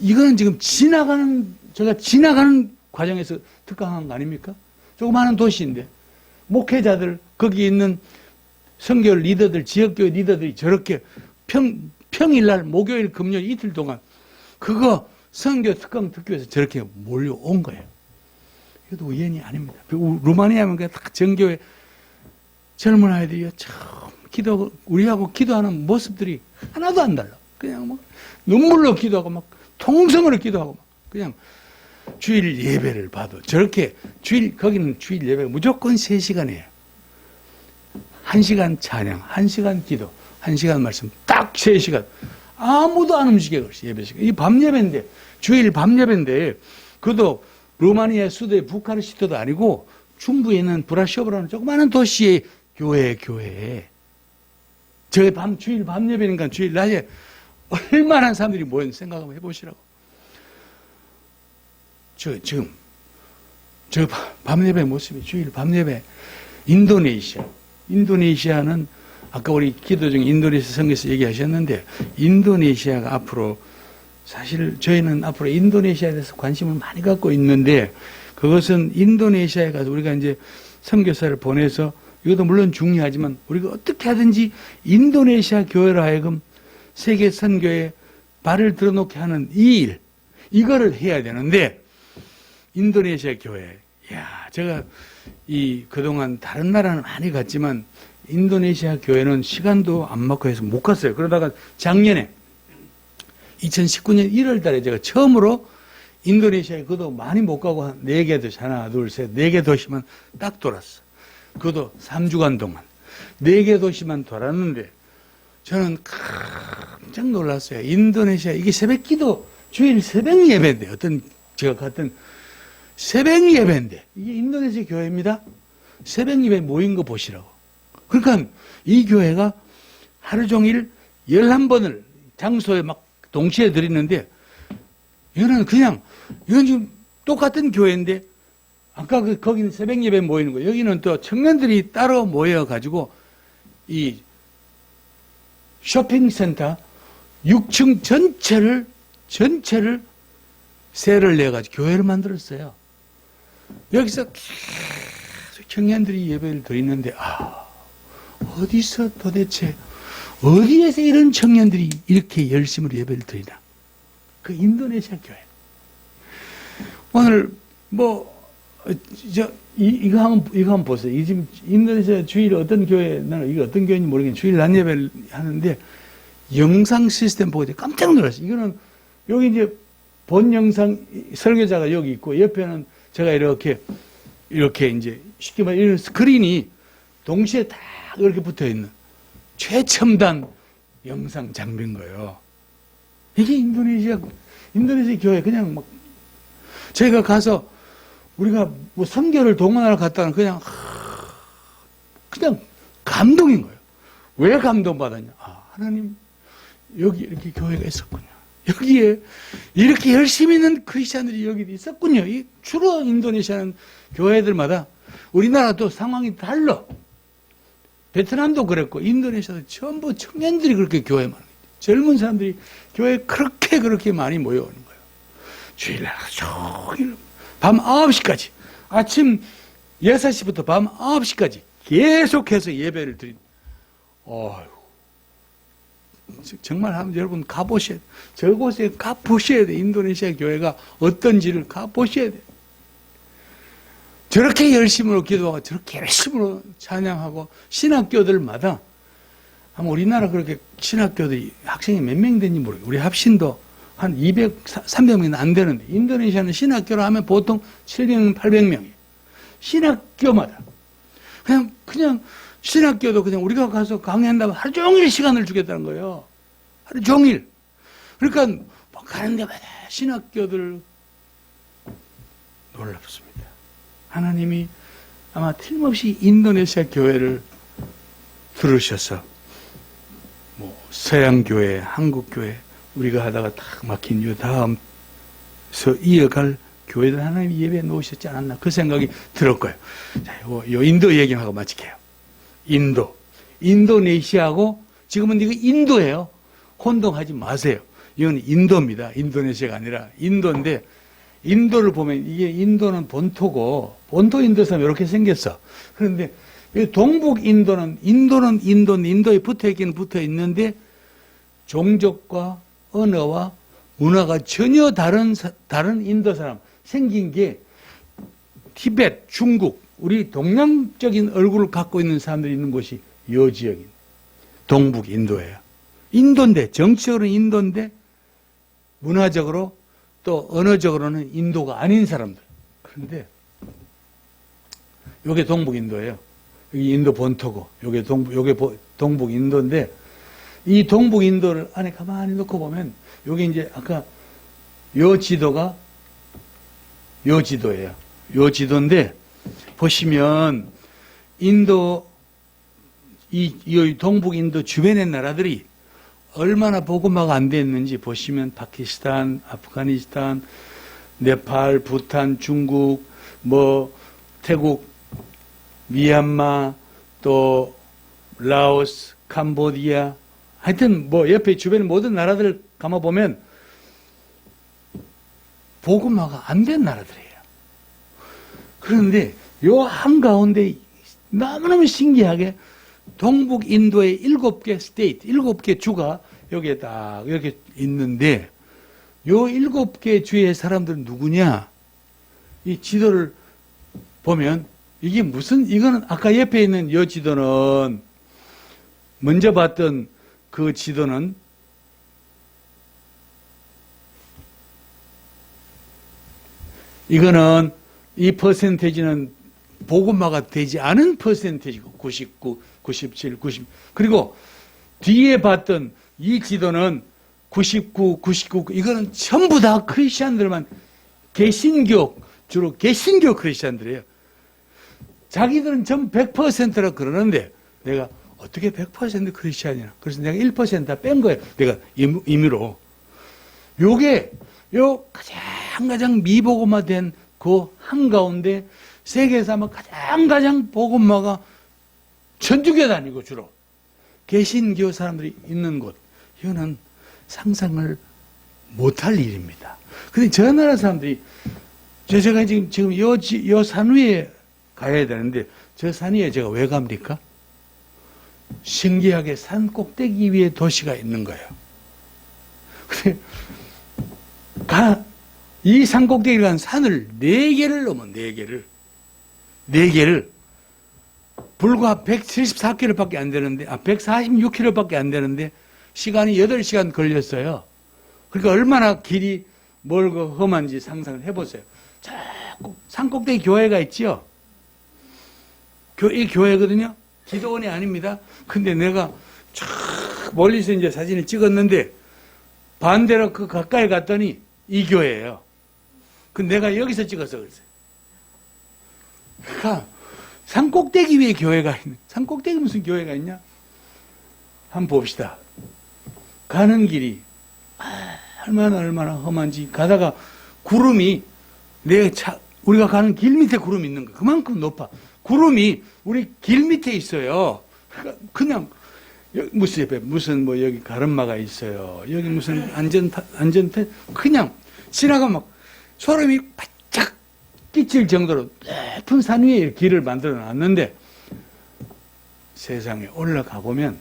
이거는 지금 제가 지나가는 과정에서 특강한 거 아닙니까? 조그마한 도시인데 목회자들 거기 있는 선교 리더들 지역교회 리더들이 저렇게 평일날 목요일 금요일 이틀 동안 그거 선교 특강 듣기 위해서 저렇게 몰려온 거예요. 이것도 우연이 아닙니다. 루마니아 하면 그냥 딱 정교회 젊은 아이들이 참 우리하고 기도하는 모습들이 하나도 안 달라. 그냥 막 눈물로 기도하고 막 통성으로 기도하고 막 그냥 주일 예배를 봐도 저렇게 거기는 주일 예배가 무조건 3시간이에요. 1시간 찬양, 1시간 기도, 1시간 말씀, 딱 3시간. 아무도 안 움직여, 예배 시간. 이 밤 예배인데, 주일 밤 예배인데, 그것도 루마니아 수도의 부카레스트도 아니고, 중부에 있는 브라쇼브라는 조그마한 도시의 교회에. 주일 밤 예배니까 주일 낮에 얼마나 사람들이 모였는지 생각 한번 해보시라고. 지금, 밤 예배 모습이 주일 밤 예배, 인도네시아는 아까 우리 기도 중에 인도네시아 성경에서 얘기하셨는데 인도네시아가 앞으로 사실 저희는 앞으로 인도네시아에 대해서 관심을 많이 갖고 있는데 그것은 인도네시아에 가서 우리가 이제 선교사를 보내서 이것도 물론 중요하지만 우리가 어떻게 하든지 인도네시아 교회로 하여금 세계 선교에 발을 들어놓게 하는 이 일 이거를 해야 되는데 인도네시아 교회 제가 그동안 다른 나라는 많이 갔지만 인도네시아 교회는 시간도 안 맞고 해서 못 갔어요. 그러다가 작년에 2019년 1월 달에 제가 처음으로 인도네시아에 그도 많이 못 가고 한 4개 도시, 하나, 둘, 셋, 4개 도시만 딱 돌았어. 그도 3주간 동안. 4개 도시만 돌았는데 저는 깜짝 놀랐어요. 인도네시아, 이게 새벽 기도, 주일 새벽 예배인데, 제가 갔던 새벽 예배인데, 이게 인도네시아 교회입니다. 새벽 예배 모인 거 보시라고. 그러니까 이 교회가 하루 종일 11번을 장소에 막 동시에 드리는데, 이건 지금 똑같은 교회인데, 아까 거기는 새벽 예배 모이는 거, 여기는 또 청년들이 따로 모여가지고, 이 쇼핑센터 6층 전체를 세를 내가지고 교회를 만들었어요. 여기서 계속 청년들이 예배를 드리는데, 어디서 도대체, 어디에서 이런 청년들이 이렇게 열심으로 예배를 드리나? 그 인도네시아 교회. 오늘, 이거 한번 보세요. 이 지금 인도네시아 주일 어떤 교회, 나는 이게 어떤 교회인지 모르겠는데, 주일 낮 예배를 하는데, 영상 시스템 보고 깜짝 놀랐어요. 이거는, 여기 이제 본 영상, 설교자가 여기 있고, 옆에는 제가 이렇게 이제 쉽게 말해, 이런 스크린이 동시에 다 이렇게 붙어 있는 최첨단 영상 장비인 거예요. 이게 인도네시아 교회 그냥 막, 저희가 가서 우리가 선교를 동원하러 갔다는 그냥 감동인 거예요. 왜 감동받았냐? 하나님, 여기 이렇게 교회가 있었군요. 여기에 이렇게 열심히 있는 크리스찬들이 여기 있었군요. 주로 인도네시아는 교회들마다 우리나라도 상황이 달라. 베트남도 그랬고 인도네시아도 전부 청년들이 그렇게 교회 많아요. 젊은 사람들이 교회에 그렇게 많이 모여오는 거예요. 주일날 종일 밤 9시까지 아침 6시부터 밤 9시까지 계속해서 예배를 드린. 정말 한번 여러분 가보셔야 돼요. 저곳에 가보셔야 돼요. 인도네시아 교회가 어떤지를 가보셔야 돼요. 저렇게 열심으로 기도하고 저렇게 열심으로 찬양하고 신학교들마다 아마 우리나라 그렇게 신학교들이 학생이 몇 명 되는지 모르겠어요. 우리 합신도 한 200, 300명이 안 되는데 인도네시아는 신학교로 하면 보통 700명, 800명이에요. 신학교마다 그냥 신학교도 그냥 우리가 가서 강의한다면 하루 종일 시간을 주겠다는 거예요. 하루 종일. 그러니까 가는 데마다 신학교들 놀랍습니다. 하나님이 아마 틀림없이 인도네시아 교회를 들으셔서 뭐 서양 교회, 한국 교회 우리가 하다가 딱 막힌 요 다음서 이어갈 교회들 하나님이 예배에 놓으셨지 않았나 그 생각이 들을 거예요. 자, 요 인도 얘기하고 마칠게요. 인도네시아하고 지금은 이거 인도예요. 혼동하지 마세요. 이건 인도입니다. 인도네시아가 아니라 인도인데 인도를 보면 이게 인도는 본토고 본토 인도 사람 이렇게 생겼어. 그런데 동북 인도는 인도에 붙어있기는 붙어 있는데 종족과 언어와 문화가 전혀 다른 인도 사람 생긴 게 티베트, 중국 우리 동양적인 얼굴을 갖고 있는 사람들이 있는 곳이 요 지역인 동북 인도예요. 인도인데 정치적으로는 인도인데 문화적으로 또 언어적으로는 인도가 아닌 사람들. 그런데 요게 동북 인도예요. 여기 인도 본토고 요게 동북 인도인데 이 동북 인도를 안에 가만히 놓고 보면 요게 이제 아까 요 지도가 요 지도예요. 요 지도인데 보시면 인도 이 동북 인도 주변의 나라들이 얼마나 보고마가 안 됐는지 보시면 파키스탄, 아프가니스탄, 네팔, 부탄, 중국, 뭐 태국, 미얀마, 또 라오스, 캄보디아, 하여튼 뭐 옆에 주변의 모든 나라들을 감아보면 보고마가 안 된 나라들이에요. 그런데 요 한가운데 너무너무 신기하게 동북 인도의 7개 스테이트, 7개 주가 여기에 딱 이렇게 있는데 요 7개 주의 사람들은 누구냐? 이 지도를 보면 이게 이거는 아까 옆에 있는 요 지도는 먼저 봤던 그 지도는 이거는 이 퍼센테이지는 보고마가 되지 않은 퍼센테이지고 99, 97, 90 그리고 뒤에 봤던 이 지도는 99, 99 이거는 전부 다 크리스찬들만 개신교 주로 개신교 크리스찬들이에요. 자기들은 전 100%라 그러는데 내가 어떻게 100% 크리스찬이냐 그래서 내가 1% 다 뺀 거예요. 내가 임의로 요게 요 가장 미복음화된 그 한가운데 세계에서 아마 가장 복음화가 천주교 다니고 주로 개신교 사람들이 있는 곳 이거는 상상을 못할 일입니다. 근데 저 나라 사람들이 제가 지금 요 산 위에 가야 되는데 저 산 위에 제가 왜 갑니까? 신기하게 산 꼭대기 위에 도시가 있는 거예요. 근데 이 산 꼭대기를 간 산을 4개를 넘어 4개를 불과 174km밖에 안 되는데 146km밖에 안 되는데 시간이 8시간 걸렸어요. 그러니까 얼마나 길이 멀고 험한지 상상을 해보세요. 저 산 꼭대기 교회가 있지요. 이 교회거든요. 기도원이 아닙니다. 근데 내가 쫙 멀리서 이제 사진을 찍었는데 반대로 그 가까이 갔더니 이 교회예요. 근데 내가 여기서 찍어서 그랬어요. 그러니까 산 꼭대기 위에 교회가 있는 산 꼭대기 무슨 교회가 있냐? 한번 봅시다. 가는 길이 얼마나 험한지 가다가 구름이 우리가 가는 길 밑에 구름이 있는 거야. 그만큼 높아. 구름이 우리 길 밑에 있어요. 그냥 무슨 뭐 여기 가름마가 있어요. 여기 무슨 안전패 그냥 지나가면 막 소름이 바짝 끼칠 정도로 높은 산 위에 길을 만들어 놨는데 세상에 올라가 보면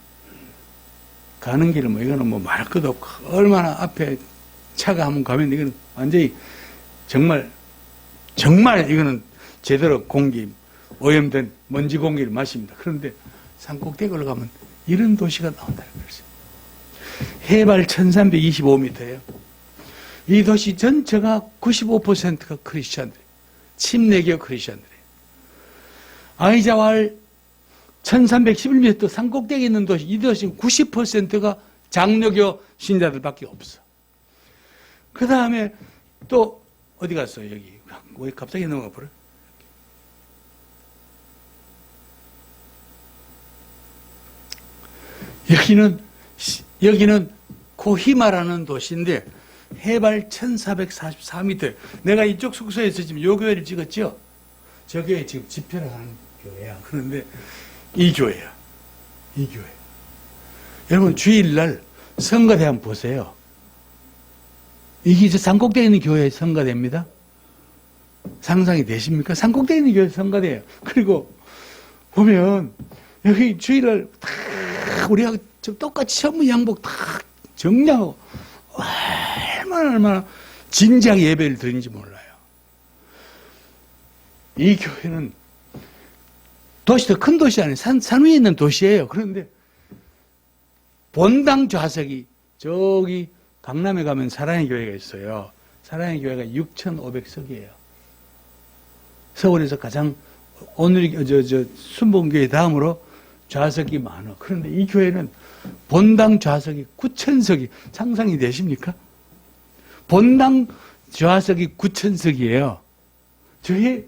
가는 길은 뭐 이거는 뭐 말할 것도 없고 얼마나 앞에 차가 한번 가면 이거는 완전히 정말 이거는 제대로 공기 오염된 먼지 공기를 마십니다. 그런데 산 꼭대기 올라가면 이런 도시가 나온다는 거죠. 해발 1325m예요. 이 도시 전체가 95%가 크리스찬들이에요. 침례교 크리스찬들이에요. 아이자왈 1311m 산꼭대기에 있는 도시, 이 도시 90%가 장로교 신자들밖에 없어. 그 다음에 또 어디 갔어? 여기 왜 갑자기 넘어가 버려? 여기는 코히마라는 도시인데 해발 1444m. 내가 이쪽 숙소에서 지금 요 교회를 찍었죠? 저 교회 지금 집회를 하는 교회야. 그런데 이 교회야. 이 교회. 여러분 주일날 성가대 한번 보세요. 이게 이제 산꼭대에 있는 교회의 성가대입니다. 상상이 되십니까? 산꼭대에 있는 교회 성가대예요. 그리고 보면 여기 주일날 다 우리하고 똑같이 전부 양복 다 정량하고 얼마나 진지하게 예배를 드리는지 몰라요. 이 교회는 도시도 큰 도시 아니에요. 산 위에 있는 도시예요. 그런데 본당 좌석이 저기 강남에 가면 사랑의 교회가 있어요. 사랑의 교회가 6,500석이에요. 서울에서 가장 오늘 순복음교회 다음으로 좌석이 많아. 그런데 이 교회는 본당 좌석이 9,000석이 상상이 되십니까? 본당 좌석이 9,000석이에요. 저희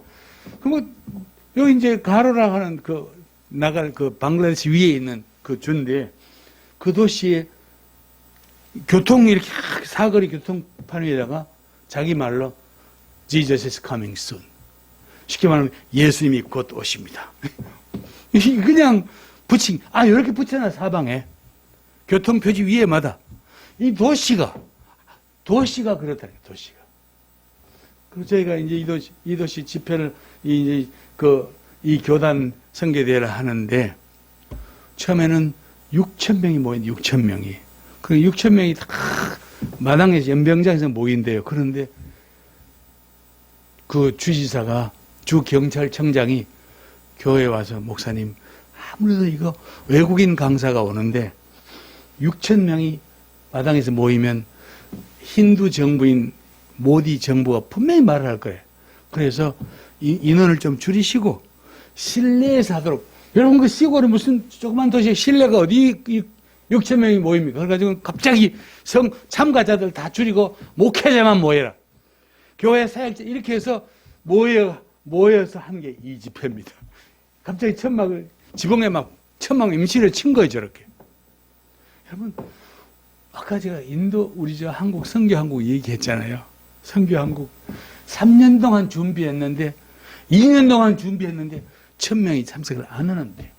여기 이제 가로라 하는 나갈 방글라데시 위에 있는 그 주인데 그 도시에 교통이 이렇게 사거리 교통판 위에다가 자기 말로 Jesus is coming soon. 쉽게 말하면 예수님이 곧 오십니다. 그냥 이렇게 붙여놔, 사방에. 교통표지 위에마다. 이 도시가 그렇다니까, 도시가. 그래서 저희가 이제 이 도시 집회를, 이 교단 선교대회를 하는데, 처음에는 6,000명이 모인데, 6,000명이. 그 6,000명이 다 마당에서 연병장에서 모인대요. 그런데 그 주지사가, 주경찰청장이 교회에 와서 목사님, 아무래도 이거 외국인 강사가 오는데 6,000명이 마당에서 모이면 힌두 정부인 모디 정부가 분명히 말을 할 거예요. 그래서 인원을 좀 줄이시고 실내에서 하도록. 여러분 그 시골에 무슨 조그만 도시에 실내가 어디 6,000명이 모입니까? 그래가지고 갑자기 참가자들 다 줄이고 목회자만 모여라. 교회 사역자 이렇게 해서 모여서 한 게 이 집회입니다. 갑자기 지붕에 천막 임시를 친 거예요, 저렇게. 여러분, 아까 제가 우리 한국 선교한국 얘기했잖아요. 선교한국 3년 동안 준비했는데 2년 동안 준비했는데 1,000명이 참석을 안 하는데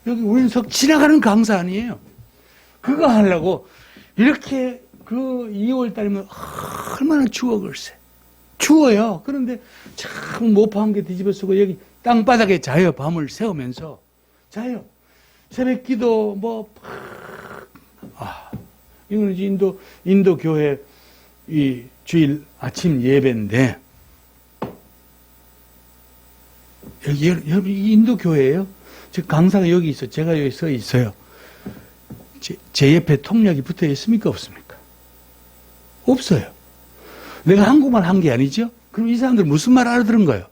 여기 우리는 지나가는 강사 아니에요. 그거 하려고 이렇게 2월 달이면 얼마나 추워 글쎄. 추워요. 그런데 참 모파 한 개 뒤집어 쓰고 여기 땅바닥에 자요. 밤을 새우면서 자요. 새벽 기도 이거는 인도 교회 이 주일 아침 예배인데 여기 인도 교회예요. 강사가 여기 있어. 제가 여기 서 있어요. 제 옆에 통역이 붙어 있습니까? 없습니까? 없어요. 내가 한국말 한 게 아니죠? 그럼 이 사람들 무슨 말 알아들은 거예요?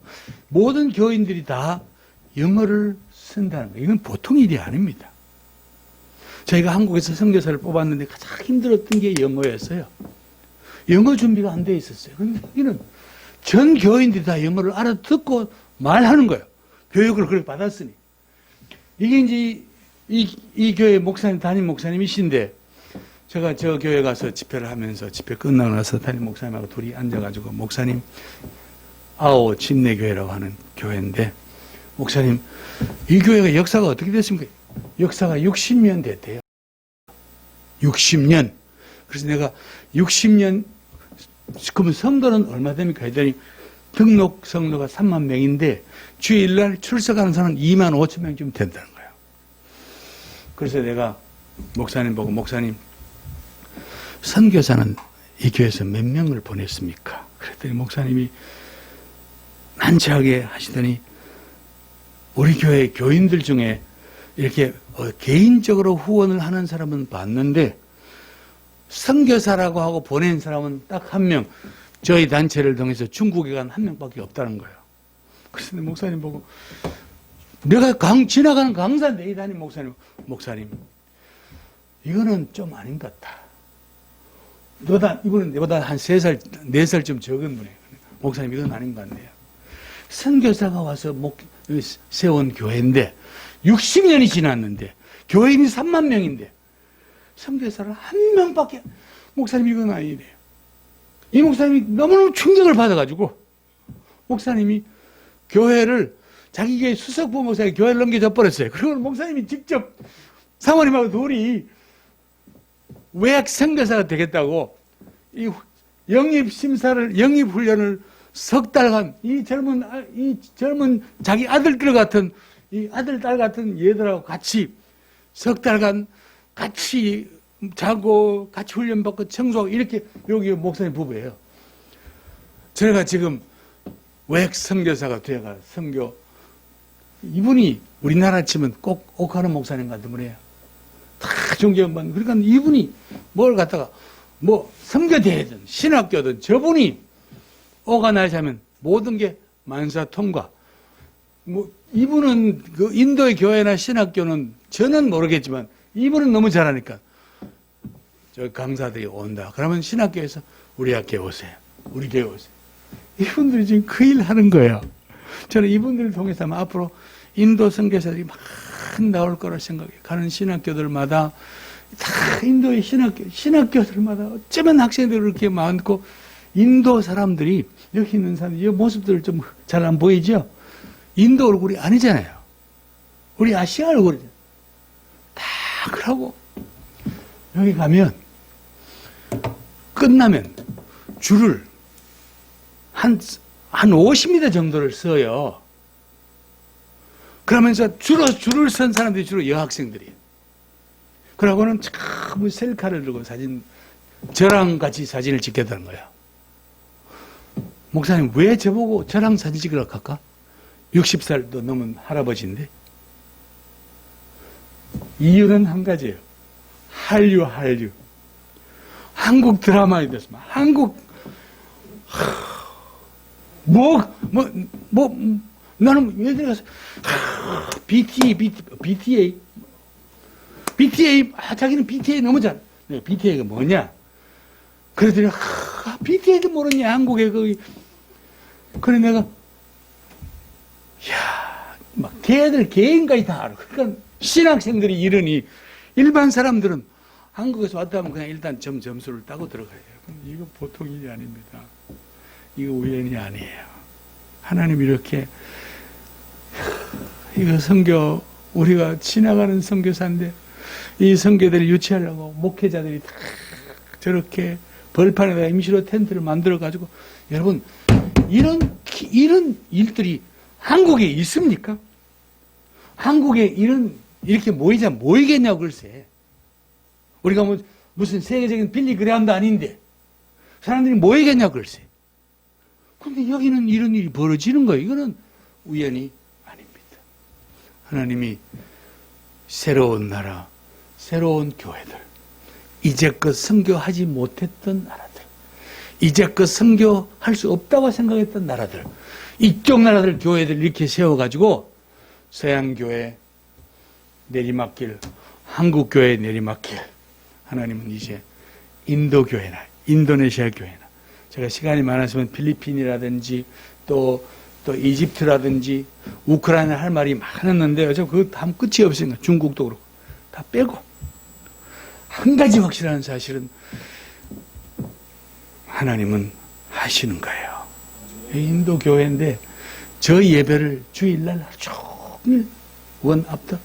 모든 교인들이 다 영어를 쓴다는 거예요. 이건 보통 일이 아닙니다. 저희가 한국에서 선교사를 뽑았는데 가장 힘들었던 게 영어였어요. 영어 준비가 안 돼 있었어요. 근데 여기는 전 교인들이 다 영어를 알아듣고 말하는 거예요. 교육을 그렇게 받았으니. 이게 이제 이 교회 목사님, 담임 목사님이신데 제가 저 교회 가서 집회를 하면서 집회 끝나고 나서 담임 목사님하고 둘이 앉아가지고 목사님 아오 침례교회라고 하는 교회인데 목사님 이 교회가 역사가 어떻게 됐습니까? 역사가 60년 됐대요. 60년. 그래서 내가 60년 그러면 성도는 얼마 됩니까? 했더니 등록 성도가 3만 명인데 주일날 출석하는 사람은 2만 5천 명쯤 된다는 거예요. 그래서 내가 목사님 보고 목사님 선교사는 이 교회에서 몇 명을 보냈습니까? 그랬더니 목사님이 난처하게 하시더니 우리 교회 교인들 중에 이렇게 개인적으로 후원을 하는 사람은 봤는데 선교사라고 하고 보낸 사람은 딱 한 명, 저희 단체를 통해서 중국에 간 한 명밖에 없다는 거예요. 그래서 목사님 보고 내가 지나가는 강사인데, 이 담임 목사님. 이거는 좀 아닌 것 같다. 이분은 내보다 한 3살, 4살쯤 적은 분이에요. 목사님, 이건 아닌 것 같네요. 선교사가 와서 세운 교회인데, 60년이 지났는데, 교인이 3만 명인데, 선교사를 한 명밖에, 목사님, 이건 아니래요. 이 목사님이 너무너무 충격을 받아가지고, 목사님이 교회를, 자기 교회 수석부목사에게 교회를 넘겨줘 버렸어요. 그리고 목사님이 직접 사모님하고 둘이 외학 선교사가 되겠다고 이 영입훈련을 석 달간 이 젊은 자기 아들들 같은 이 아들 딸 같은 얘들하고 같이 석 달간 같이 자고 같이 훈련받고 청소하고 이렇게 여기 목사님 부부예요. 저희가 지금 외학 선교사가 되어가 선교 이분이 우리나라 치면 꼭 옥하는 목사님 같은 분이에요. 다 존경받는. 그러니까 이분이 뭘 갖다가 뭐 선교대회든 신학교든 저분이 오가나이자면 모든 게 만사통과. 뭐 이분은 그 인도의 교회나 신학교는 저는 모르겠지만 이분은 너무 잘하니까 저 강사들이 온다. 그러면 신학교에서 우리 학교에 오세요. 우리 교회 오세요. 이분들이 지금 그 일 하는 거예요. 저는 이분들을 통해서 앞으로 인도 선교사들이 막 나올 거라 생각해요. 가는 신학교들마다 다 인도의 신학교들마다 어쩌면 학생들이 그렇게 많고 인도 사람들이 여기 있는 사람들 이 모습들 좀 잘 안 보이죠? 인도 얼굴이 아니잖아요. 우리 아시아 얼굴이잖아요. 다 그러고 여기 가면 끝나면 줄을 한 50m 정도를 서요. 그러면서 줄을 선 사람들이 주로 여학생들이에요. 그러고는 참 셀카를 들고 저랑 같이 사진을 찍겠다는 거야. 목사님, 왜 저보고 저랑 사진 찍으라고 할까? 60살도 넘은 할아버지인데. 이유는 한 가지예요. 한류. 한국 드라마에 됐으면, 나는 예전에 가서, BTA, 자기는 BTA 너무 잘. 네, BTA가 뭐냐? 그러더니, BTA도 모르냐, 한국에 그래 내가, 걔들 개인까지 다 알아. 그러니까 신학생들이 이러니, 일반 사람들은 한국에서 왔다 하면 그냥 일단 점수를 따고 들어가요. 이거 보통 일이 아닙니다. 이거 우연이 아니에요. 하나님 이렇게 이거 선교 우리가 지나가는 선교사인데 이 선교들을 유치하려고 목회자들이 다 저렇게 벌판에다 임시로 텐트를 만들어 가지고 여러분 이런 일들이 한국에 있습니까? 한국에 이렇게 모이겠냐고 글쎄. 우리가 무슨 세계적인 빌리그램도 아닌데 사람들이 모이겠냐고 글쎄. 근데 여기는 이런 일이 벌어지는 거예요. 이거는 우연이 아닙니다. 하나님이 새로운 나라, 새로운 교회들, 이제껏 선교하지 못했던 나라들, 이제껏 선교할 수 없다고 생각했던 나라들, 이쪽 나라들 교회들 이렇게 세워가지고 서양교회 내리막길, 한국교회 내리막길, 하나님은 이제 인도교회나 인도네시아 교회나 제가 시간이 많았으면 필리핀이라든지 또 이집트라든지 우크라이나 할 말이 많았는데 어차피 그거 다 끝이 없으니까 중국도 그렇고 다 빼고 한 가지 확실한 사실은 하나님은 하시는 거예요. 인도 교회인데 저 예배를 주일날 하루 종일 원 앞터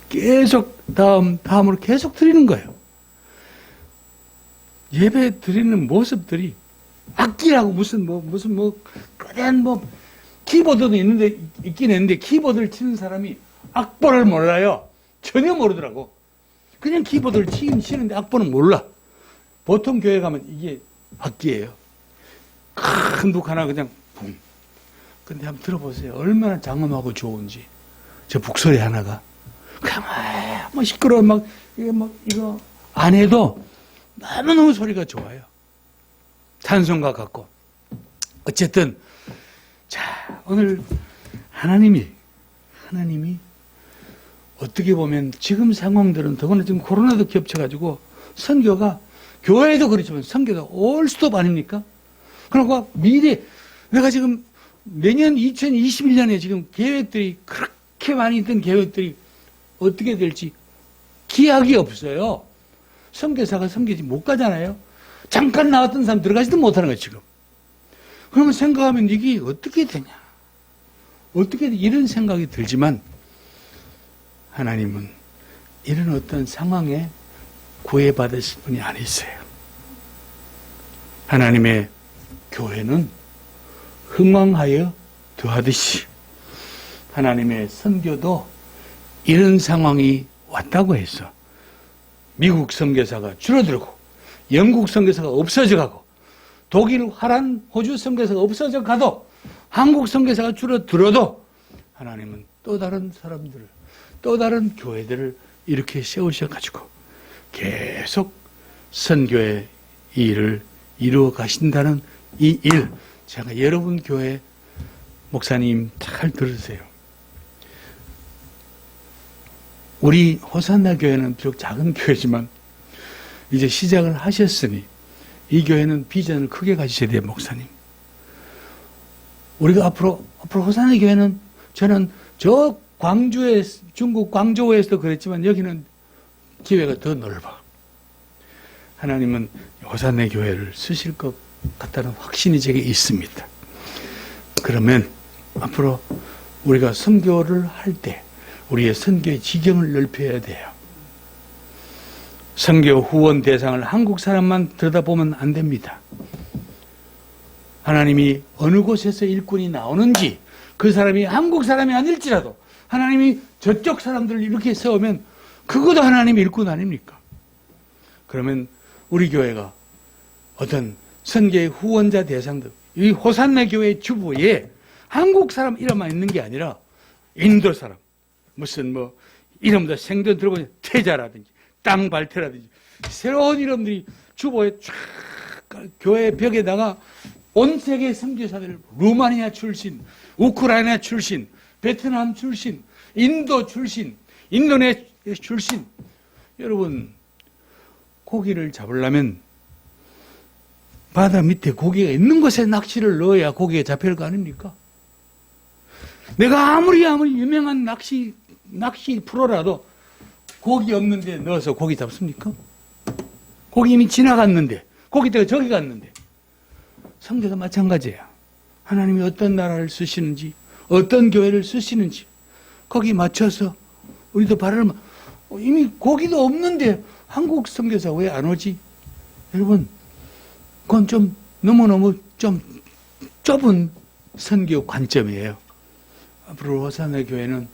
계속 다음으로 계속 드리는 거예요. 예배 드리는 모습들이 악기라고 무슨 거대한 키보드도 있긴 했는데 키보드를 치는 사람이 악보를 몰라요. 전혀 모르더라고. 그냥 키보드를 치긴 치는데 악보는 몰라. 보통 교회 가면 이게 악기예요. 큰 북 하나 그냥 붕. 근데 한번 들어보세요. 얼마나 장엄하고 좋은지. 저 북소리 하나가. 그냥 막 시끄러워. 이거 안 해도 너무너무 소리가 좋아요. 찬송가 같고. 어쨌든, 자, 오늘 하나님이 어떻게 보면 지금 상황들은 더구나 지금 코로나도 겹쳐가지고 선교가 교회도 그렇지만 선교도 올스톱 아닙니까? 그러니까 미래 내가 지금 내년 2021년에 지금 계획들이 그렇게 많이 있던 계획들이 어떻게 될지 기약이 없어요. 선교사가 선교지 못 가잖아요. 잠깐 나왔던 사람 들어가지도 못하는 거예요, 지금. 그러면 생각하면 이게 어떻게 되냐. 어떻게 이런 생각이 들지만 하나님은 이런 어떤 상황에 구애받으실 분이 아니세요. 하나님의 교회는 흥왕하여 더하듯이 하나님의 선교도 이런 상황이 왔다고 해서 미국 선교사가 줄어들고 영국 선교사가 없어져 가고 독일, 화란, 호주 선교사가 없어져 가도 한국 선교사가 줄어들어도 하나님은 또 다른 사람들을 또 다른 교회들을 이렇게 세우셔가지고 계속 선교의 일을 이루어 가신다는 이 일, 제가 여러분 교회 목사님 잘 들으세요. 우리 호산나 교회는 비록 작은 교회지만 이제 시작을 하셨으니 이 교회는 비전을 크게 가지셔야 돼요, 목사님. 우리가 앞으로 호산나 교회는 저는 저 광주에, 중국 광저우에서도 그랬지만 여기는 기회가 더 넓어. 하나님은 호산나 교회를 쓰실 것 같다는 확신이 제게 있습니다. 그러면 앞으로 우리가 선교를 할 때 우리의 선교의 지경을 넓혀야 돼요. 선교 후원 대상을 한국 사람만 들여다보면 안 됩니다. 하나님이 어느 곳에서 일꾼이 나오는지 그 사람이 한국 사람이 아닐지라도 하나님이 저쪽 사람들을 이렇게 세우면 그것도 하나님의 일꾼 아닙니까? 그러면 우리 교회가 어떤 선교의 후원자 대상들, 이 호산나 교회 주부에 한국 사람 이름만 있는 게 아니라 인도 사람, 무슨 뭐 이름도 생전 들어보니 태자라든지 땅발태라든지 새로운 이름들이 주보에 쫙 교회 벽에다가 온 세계 선교사들, 루마니아 출신, 우크라이나 출신, 베트남 출신, 인도 출신, 인도네시아 출신. 여러분, 고기를 잡으려면 바다 밑에 고기가 있는 곳에 낚시를 넣어야 고기가 잡힐 거 아닙니까? 내가 아무리 유명한 낚시 프로라도 고기 없는 데 넣어서 고기 잡습니까? 고기 이미 지나갔는데, 고기대가 저기 갔는데. 성교도 마찬가지예요. 하나님이 어떤 나라를 쓰시는지, 어떤 교회를 쓰시는지, 거기 맞춰서 우리도 발을, 이미 고기도 없는데 한국 선교사 왜 안 오지? 여러분, 그건 좀 너무너무 좀 좁은 선교 관점이에요. 앞으로 호산나 교회는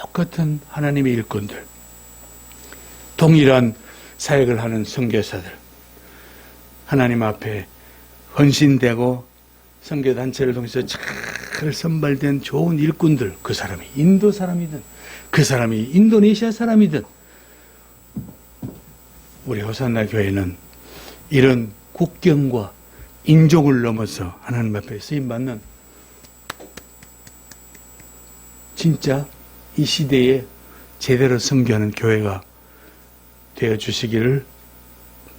똑같은 하나님의 일꾼들, 동일한 사역을 하는 선교사들, 하나님 앞에 헌신되고 선교단체를 통해서 잘 선발된 좋은 일꾼들, 그 사람이 인도 사람이든 그 사람이 인도네시아 사람이든 우리 호산나 교회는 이런 국경과 인종을 넘어서 하나님 앞에 쓰임받는 진짜 이 시대에 제대로 선교하는 교회가 되어주시기를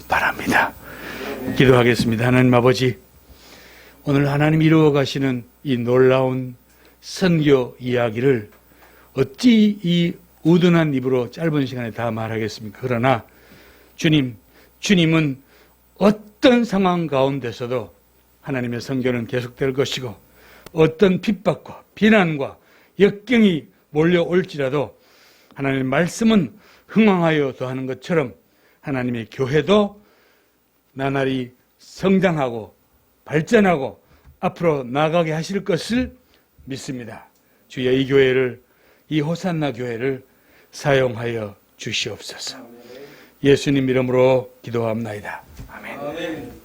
바랍니다. 기도하겠습니다. 하나님 아버지, 오늘 하나님 이루어 가시는 이 놀라운 선교 이야기를 어찌 이 우둔한 입으로 짧은 시간에 다 말하겠습니까? 그러나 주님은 어떤 상황 가운데서도 하나님의 선교는 계속될 것이고 어떤 핍박과 비난과 역경이 몰려올지라도 하나님의 말씀은 흥왕하여 더하는 것처럼 하나님의 교회도 나날이 성장하고 발전하고 앞으로 나아가게 하실 것을 믿습니다. 주여 이 교회를, 이 호산나 교회를 사용하여 주시옵소서. 예수님 이름으로 기도합나이다. 아멘.